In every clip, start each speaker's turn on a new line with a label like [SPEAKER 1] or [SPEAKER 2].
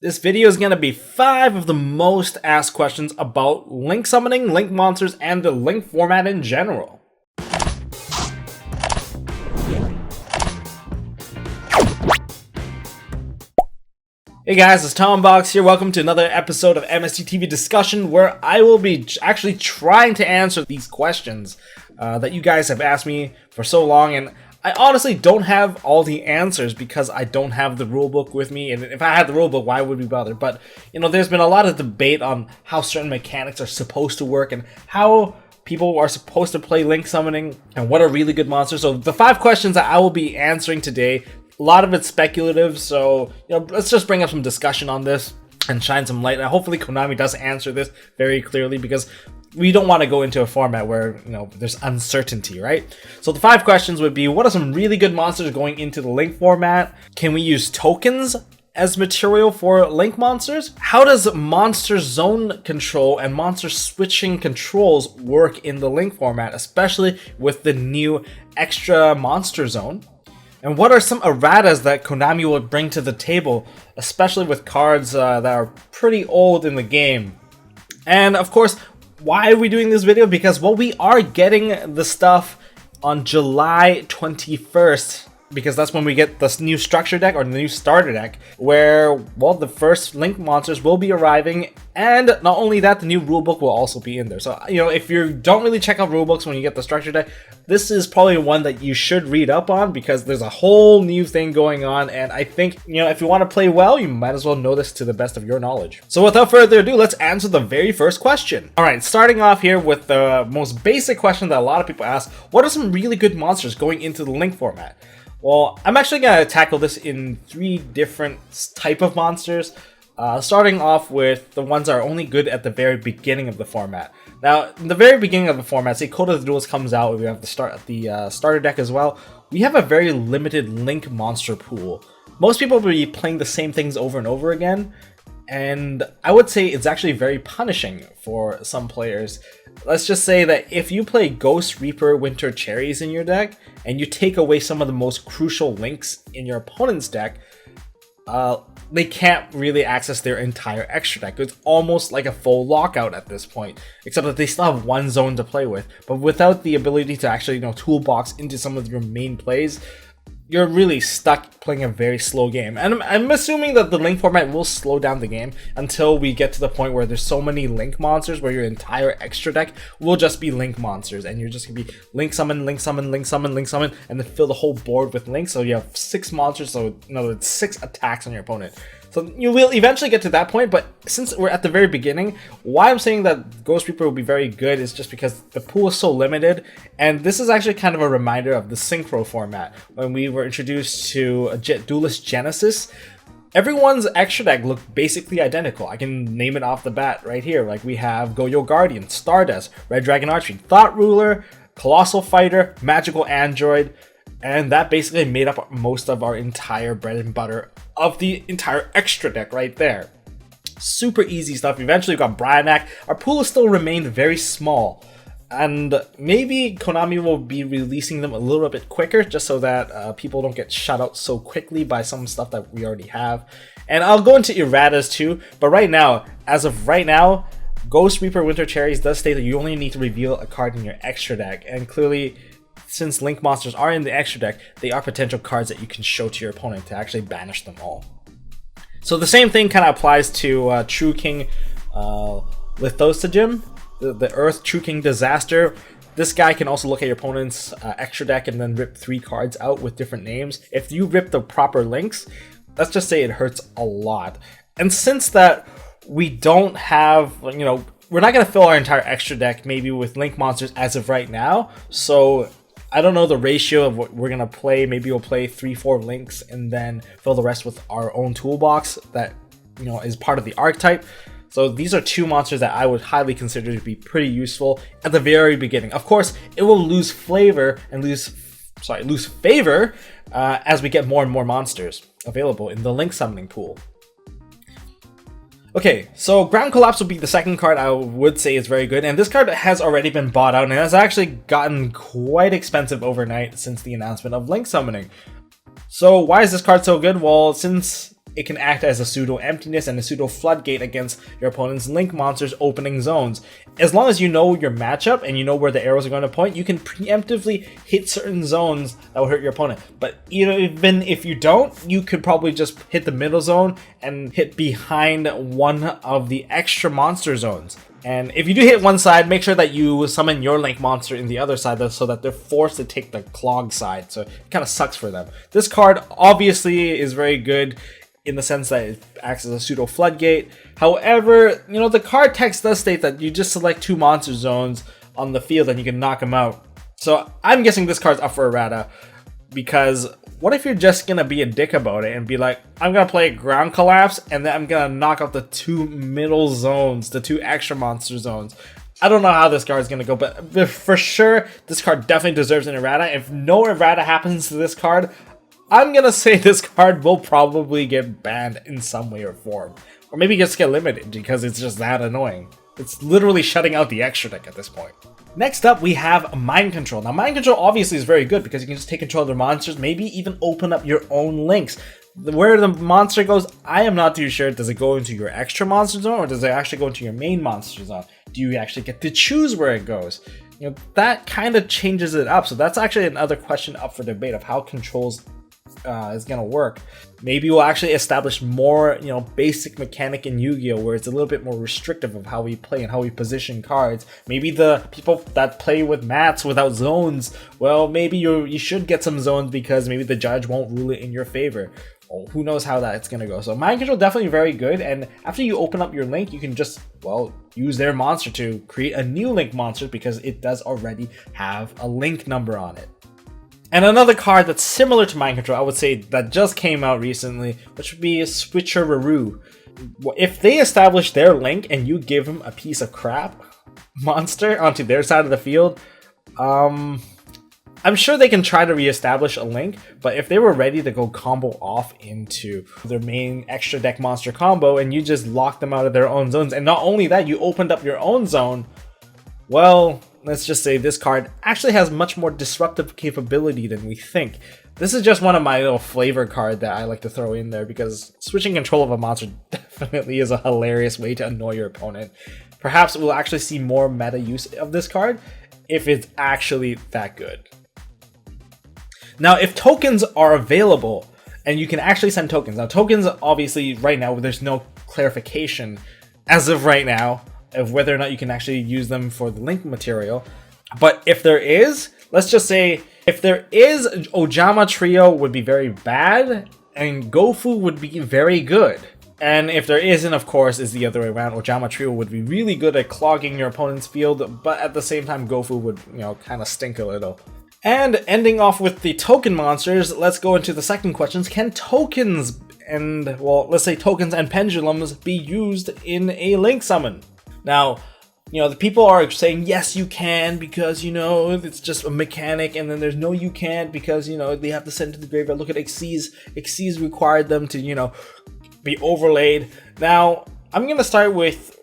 [SPEAKER 1] This video is going to be 5 of the most asked questions about link summoning, link monsters, and the link format in general. Hey guys, it's Tombox here. Welcome to another episode of MST.TV discussion where I will be actually trying to answer these questions that you guys have asked me for so long, and I honestly don't have all the answers because I don't have the rulebook with me, and if I had the rulebook, why would we bother? But, you know, there's been a lot of debate on how certain mechanics are supposed to work and how people are supposed to play link summoning and what are really good monsters. So the 5 questions that I will be answering today, a lot of it's speculative, so, you know, let's just bring up some discussion on this and shine some light. And hopefully Konami does answer this very clearly, because we don't want to go into a format where, you know, there's uncertainty, right? So the 5 questions would be: what are some really good monsters going into the link format? Can we use tokens as material for link monsters? How does monster zone control and monster switching controls work in the link format, especially with the new extra monster zone? And what are some erratas that Konami will bring to the table, especially with cards that are pretty old in the game? And of course, why are we doing this video? Because, well, we are getting the stuff on July 21st, because that's when we get this new structure deck, or the new starter deck, where, well, the first link monsters will be arriving, and not only that, the new rulebook will also be in there. So, you know, if you don't really check out rulebooks when you get the structure deck, this is probably one that you should read up on, because there's a whole new thing going on, and I think, you know, if you want to play well, you might as well know this to the best of your knowledge. So without further ado, let's answer the very first question. Alright, starting off here with the most basic question that a lot of people ask: what are some really good monsters going into the link format? Well, I'm actually going to tackle this in 3 different type of monsters, starting off with the ones that are only good at the very beginning of the format. Now, in the very beginning of the format, say Code of the Duels comes out, we have the starter deck as well, we have a very limited link monster pool. Most people will be playing the same things over and over again, and I would say it's actually very punishing for some players. Let's just say that if you play Ghost Reaper Winter Cherries in your deck, and you take away some of the most crucial links in your opponent's deck, they can't really access their entire extra deck. It's almost like a full lockout at this point, except that they still have one zone to play with. But without the ability to actually, you know, toolbox into some of your main plays, you're really stuck playing a very slow game. And I'm assuming that the link format will slow down the game until we get to the point where there's so many link monsters where your entire extra deck will just be link monsters, and you're just gonna be link summon, link summon, link summon, link summon, and then fill the whole board with links. So you have 6 monsters, so, you know, it's 6 attacks on your opponent. So you will eventually get to that point, but since we're at the very beginning, why I'm saying that Ghost Reaper will be very good is just because the pool is so limited, and this is actually kind of a reminder of the Synchro format. When we were introduced to a Duelist Genesis, everyone's extra deck looked basically identical. I can name it off the bat right here. Like, we have Go-Yo Guardian, Stardust, Red Dragon Archery, Thought Ruler, Colossal Fighter, Magical Android, and that basically made up most of our entire bread and butter of the entire extra deck right there. Super easy stuff. Eventually we got Bryanak. Our pool has still remained very small, and maybe Konami will be releasing them a little bit quicker, just so that people don't get shut out so quickly by some stuff that we already have. And I'll go into erratas too, but right now, as of right now, Ghost Reaper Winter Cherries does state that you only need to reveal a card in your extra deck, and clearly, since link monsters are in the extra deck, they are potential cards that you can show to your opponent to actually banish them all. So the same thing kind of applies to True King Lithosagem, the Earth True King Disaster. This guy can also look at your opponent's extra deck and then rip 3 cards out with different names. If you rip the proper links, let's just say it hurts a lot. And since that we don't have, you know, we're not going to fill our entire extra deck maybe with link monsters as of right now, so I don't know the ratio of what we're going to play. Maybe we'll play 3-4 links and then fill the rest with our own toolbox that, you know, is part of the archetype. So these are 2 monsters that I would highly consider to be pretty useful at the very beginning. Of course, it will lose flavor and lose favor as we get more and more monsters available in the link summoning pool. Okay, so Ground Collapse will be the second card I would say is very good, and this card has already been bought out and has actually gotten quite expensive overnight since the announcement of link summoning. So why is this card so good? Well, since it can act as a pseudo emptiness and a pseudo floodgate against your opponent's link monsters opening zones. As long as you know your matchup and you know where the arrows are going to point, you can preemptively hit certain zones that will hurt your opponent. But even if you don't, you could probably just hit the middle zone and hit behind one of the extra monster zones. And if you do hit one side, make sure that you summon your link monster in the other side so that they're forced to take the clog side. So it kind of sucks for them. This card obviously is very good in the sense that it acts as a pseudo floodgate. However, the card text does state that you just select 2 monster zones on the field and you can knock them out. So I'm guessing this card's up for errata, because what if you're just gonna be a dick about it and be like, I'm gonna play ground collapse and then I'm gonna knock out the 2 middle zones, the 2 extra monster zones. I don't know how this card is gonna go, but for sure this card definitely deserves an errata. If no errata happens to this card, I'm gonna say this card will probably get banned in some way or form. Or maybe just get limited because it's just that annoying. It's literally shutting out the extra deck at this point. Next up, we have Mind Control. Now, Mind Control obviously is very good because you can just take control of their monsters, maybe even open up your own links. Where the monster goes, I am not too sure. Does it go into your extra monster zone or does it actually go into your main monster zone? Do you actually get to choose where it goes? That kind of changes it up. So that's actually another question up for debate of how controls is gonna work. Maybe we'll actually establish more, basic mechanic in Yu-Gi-Oh! Where it's a little bit more restrictive of how we play and how we position cards. Maybe the people that play with mats without zones, well, maybe you should get some zones because maybe the judge won't rule it in your favor. Well, who knows how that's gonna go. So Mind Control definitely very good, and after you open up your link, you can just, use their monster to create a new link monster because it does already have a link number on it. And another card that's similar to Mind Control, I would say, that just came out recently, which would be a Switcheroo. If they establish their link and you give them a piece of crap monster onto their side of the field, I'm sure they can try to reestablish a link, but if they were ready to go combo off into their main extra deck monster combo and you just lock them out of their own zones, and not only that, you opened up your own zone, well, let's just say this card actually has much more disruptive capability than we think. This is just one of my little flavor card that I like to throw in there because switching control of a monster definitely is a hilarious way to annoy your opponent. Perhaps we'll actually see more meta use of this card if it's actually that good. Now, if tokens are available and you can actually send tokens. Now, tokens obviously right now there's no clarification as of right now of whether or not you can actually use them for the link material. But if there is, let's just say, if there is, Ojama Trio would be very bad, and Gofu would be very good. And if there isn't, of course, is the other way around. Ojama Trio would be really good at clogging your opponent's field, but at the same time, Gofu would, kind of stink a little. And ending off with the token monsters, let's go into the second questions. Can tokens and, let's say tokens and pendulums be used in a link summon? Now, the people are saying, yes, you can, because, it's just a mechanic, and then there's no, you can't, because, they have to send to the graveyard. Look at Xyz. Xyz required them to, be overlaid. Now, I'm going to start with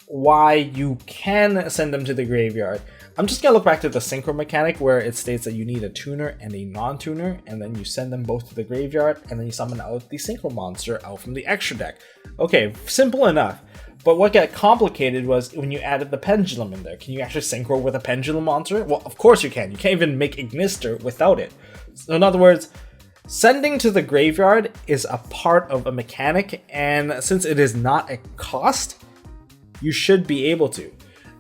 [SPEAKER 1] why you can send them to the graveyard. I'm just going to look back to the synchro mechanic where it states that you need a tuner and a non-tuner, and then you send them both to the graveyard, and then you summon out the synchro monster out from the extra deck. Okay, simple enough. But what got complicated was when you added the pendulum in there. Can you actually synchro with a pendulum monster? Well, of course you can. You can't even make Ignister without it. So in other words, sending to the graveyard is a part of a mechanic, and since it is not a cost, you should be able to.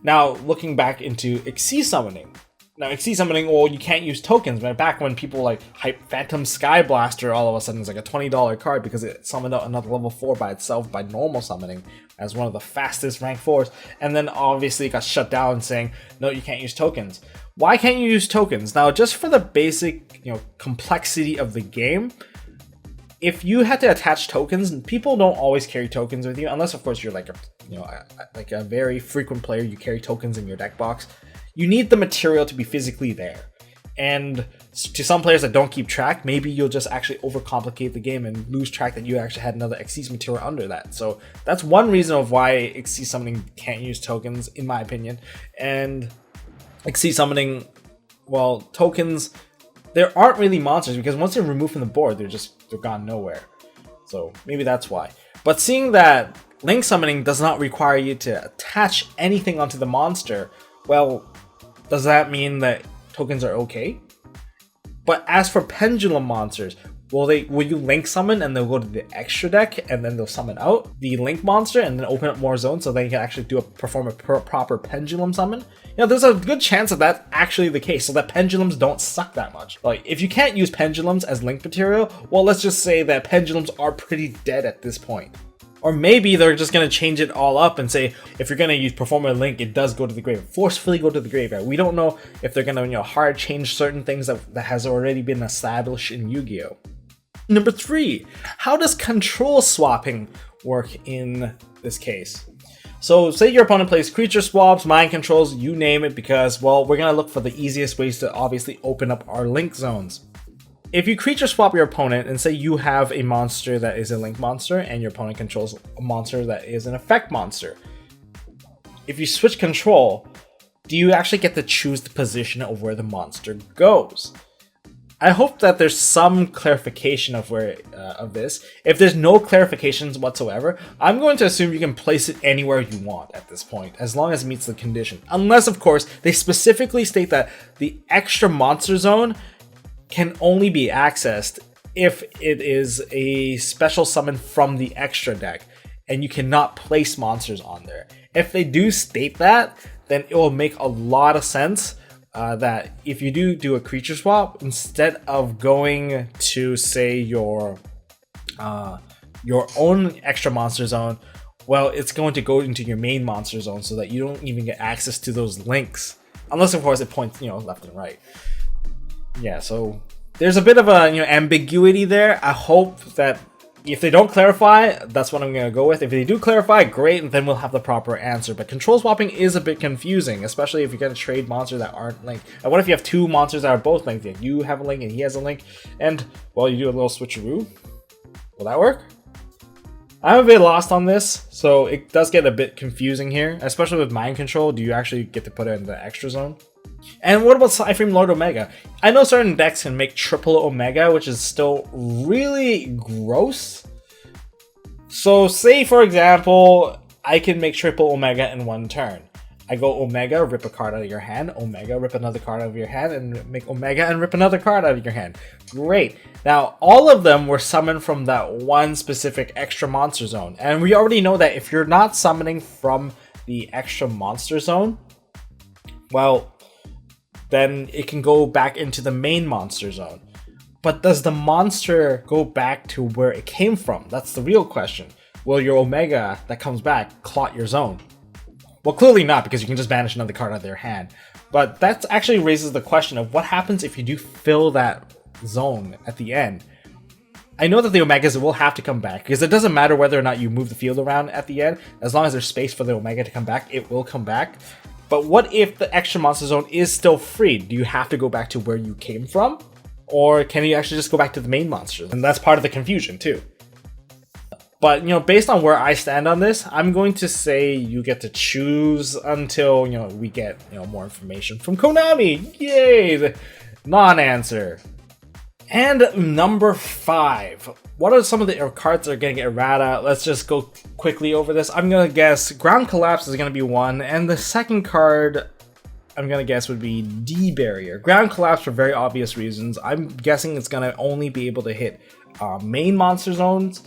[SPEAKER 1] Now, looking back into Xyz summoning. Now, Xyz summoning, you can't use tokens. But back when people hype Phantom Sky Blaster, all of a sudden it's a $20 card because it summoned out another level 4 by itself by normal summoning as one of the fastest rank 4s. And then obviously it got shut down saying, no, you can't use tokens. Why can't you use tokens? Now, just for the basic, complexity of the game, if you had to attach tokens, people don't always carry tokens with you, unless of course you're a very frequent player, you carry tokens in your deck box. You need the material to be physically there. And to some players that don't keep track, maybe you'll just actually overcomplicate the game and lose track that you actually had another Xyz material under that. So that's one reason of why Xyz summoning can't use tokens, in my opinion. And Xyz summoning, tokens, there aren't really monsters because once they're removed from the board, they're gone nowhere. So maybe that's why. But seeing that link summoning does not require you to attach anything onto the monster, well, does that mean that tokens are okay? But as for pendulum monsters, will you link summon and they'll go to the extra deck and then they'll summon out the link monster and then open up more zones so then you can actually perform a proper pendulum summon? You know, there's a good chance that that's actually the case, so that pendulums don't suck that much. Like, if you can't use pendulums as link material, well, let's just say that pendulums are pretty dead at this point. Or maybe they're just going to change it all up and say, if you're going to use perform a link, it does go to the graveyard. Forcefully go to the graveyard. We don't know if they're going to, you know, hard change certain things that has already been established in Yu-Gi-Oh! Number 3, how does control swapping work in this case? So say your opponent plays creature swaps, mind controls, you name it, because, well, we're going to look for the easiest ways to obviously open up our link zones. If you creature swap your opponent and say you have a monster that is a link monster and your opponent controls a monster that is an effect monster, if you switch control, do you actually get to choose the position of where the monster goes? I hope that there's some clarification of where of this. If there's no clarifications whatsoever, I'm going to assume you can place it anywhere you want at this point, as long as it meets the condition. Unless, of course, they specifically state that the extra monster zone can only be accessed if it is a special summon from the extra deck, and you cannot place monsters on there. If they do state that, then it will make a lot of sense that if you do a creature swap, instead of going to, say, your own extra monster zone, well, it's going to go into your main monster zone so that you don't even get access to those links. Unless, of course, it points, you know, left and right. Yeah, so there's a bit of a, you know, ambiguity there. I hope that if they don't clarify, that's what I'm going to go with. If they do clarify, great, and then we'll have the proper answer. But control swapping is a bit confusing, especially if you're going to trade monsters that aren't linked. And what if you have two monsters that are both linked? Like you have a link and he has a link, and, well, you do a little switcheroo. Will that work? I'm a bit lost on this, so it does get a bit confusing here, especially with mind control. Do you actually get to put it in the extra zone? And what about Cyframe Lord Omega? I know certain decks can make triple Omega, which is still really gross. So say, for example, I can make triple Omega in one turn. I go Omega, rip a card out of your hand, Omega, rip another card out of your hand, and make Omega and rip another card out of your hand. Great. Now, all of them were summoned from that one specific extra monster zone. And we already know that if you're not summoning from the extra monster zone, well, then it can go back into the main monster zone. But does the monster go back to where it came from? That's the real question. Will your Omega that comes back clot your zone? Well, clearly not, because you can just banish another card out of their hand. But that actually raises the question of what happens if you do fill that zone at the end. I know that the Omegas will have to come back, because it doesn't matter whether or not you move the field around at the end. As long as there's space for the Omega to come back, it will come back. But what if the extra monster zone is still free? Do you have to go back to where you came from? Or can you actually just go back to the main monster? And that's part of the confusion too. But, you know, based on where I stand on this, I'm going to say you get to choose until, you know, we get, you know, more information from Konami. Yay! The non-answer. And number 5. What are some of the cards that are going to get errata? Let's just go quickly over this. I'm going to guess Ground Collapse is going to be one. And the second card I'm going to guess would be D-Barrier. Ground Collapse for very obvious reasons. I'm guessing it's going to only be able to hit main monster zones.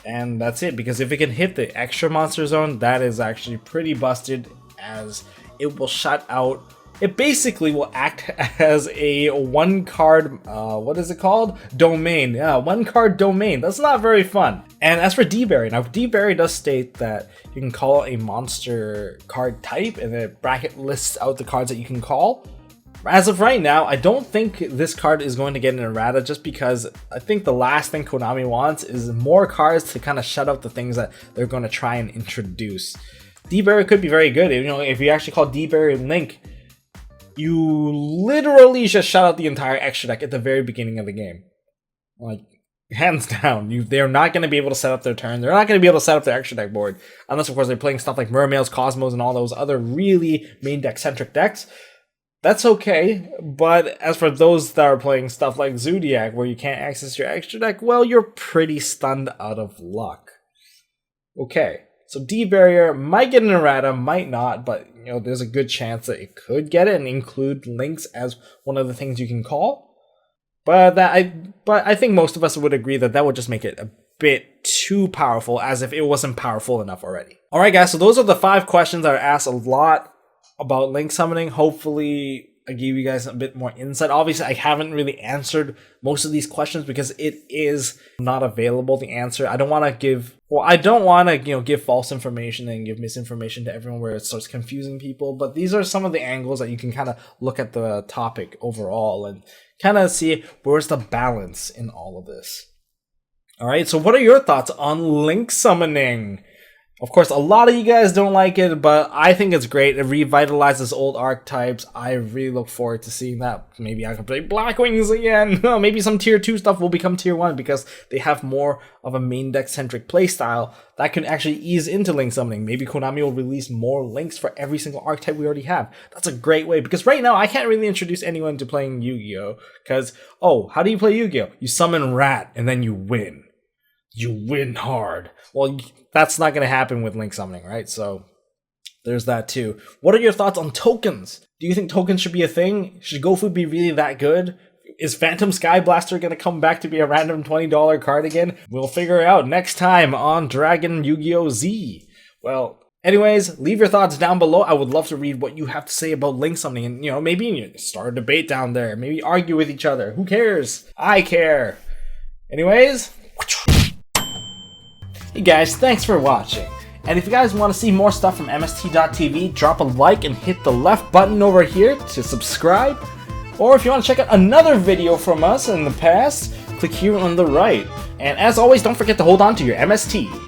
[SPEAKER 1] And that's it, because if it can hit the extra monster zone, that is actually pretty busted, as it will shut out. It basically will act as a one card, what is it called? Domain. Yeah, one card domain. That's not very fun. And as for D-Barry, now D-Barry does state that you can call a monster card type, and the bracket lists out the cards that you can call. As of right now, I don't think this card is going to get an errata, just because I think the last thing Konami wants is more cards to kind of shut out the things that they're going to try and introduce. D-Barry could be very good. You know, if you actually call D-Barry Link, you literally just shut out the entire extra deck at the very beginning of the game. Like, hands down. They're not going to be able to set up their turn. They're not going to be able to set up their extra deck board. Unless, of course, they're playing stuff like Mermails, Cosmos, and all those other really main deck-centric decks. That's okay, but as for those that are playing stuff like Zodiac, where you can't access your extra deck, well, you're pretty stunned out of luck. Okay, so D-Barrier might get an errata, might not, but there's a good chance that it could get it and include links as one of the things you can call. But I think most of us would agree that would just make it a bit too powerful, as if it wasn't powerful enough already. Alright guys, so those are the 5 questions that are asked a lot about link summoning. Hopefully I gave you guys a bit more insight. Obviously I haven't really answered most of these questions because it is not available, the answer. I don't want to give false information and give misinformation to everyone where it starts confusing people, but these are some of the angles that you can kind of look at the topic overall and kind of see where's the balance in all of this. Alright, so what are your thoughts on link summoning? Of course, a lot of you guys don't like it, but I think it's great. It revitalizes old archetypes. I really look forward to seeing that. Maybe I can play Blackwings again. Maybe some tier 2 stuff will become tier 1 because they have more of a main deck centric playstyle that can actually ease into link summoning. Maybe Konami will release more links for every single archetype we already have. That's a great way, because right now I can't really introduce anyone to playing Yu-Gi-Oh! Because, how do you play Yu-Gi-Oh? You summon Rat and then you win. You win hard. Well, that's not going to happen with link summoning, right? So there's that too. What are your thoughts on tokens? Do you think tokens should be a thing? Should GoFu be really that good? Is Phantom Sky Blaster going to come back to be a random $20 card again? We'll figure it out next time on Dragon Yu-Gi-Oh! Z. Well, anyways, leave your thoughts down below. I would love to read what you have to say about link summoning, and maybe start a debate down there. Maybe argue with each other. Who cares? I care. Anyways, hey guys, thanks for watching. And if you guys want to see more stuff from MST.TV, drop a like and hit the left button over here to subscribe. Or if you want to check out another video from us in the past, click here on the right. And as always, don't forget to hold on to your MST.TV.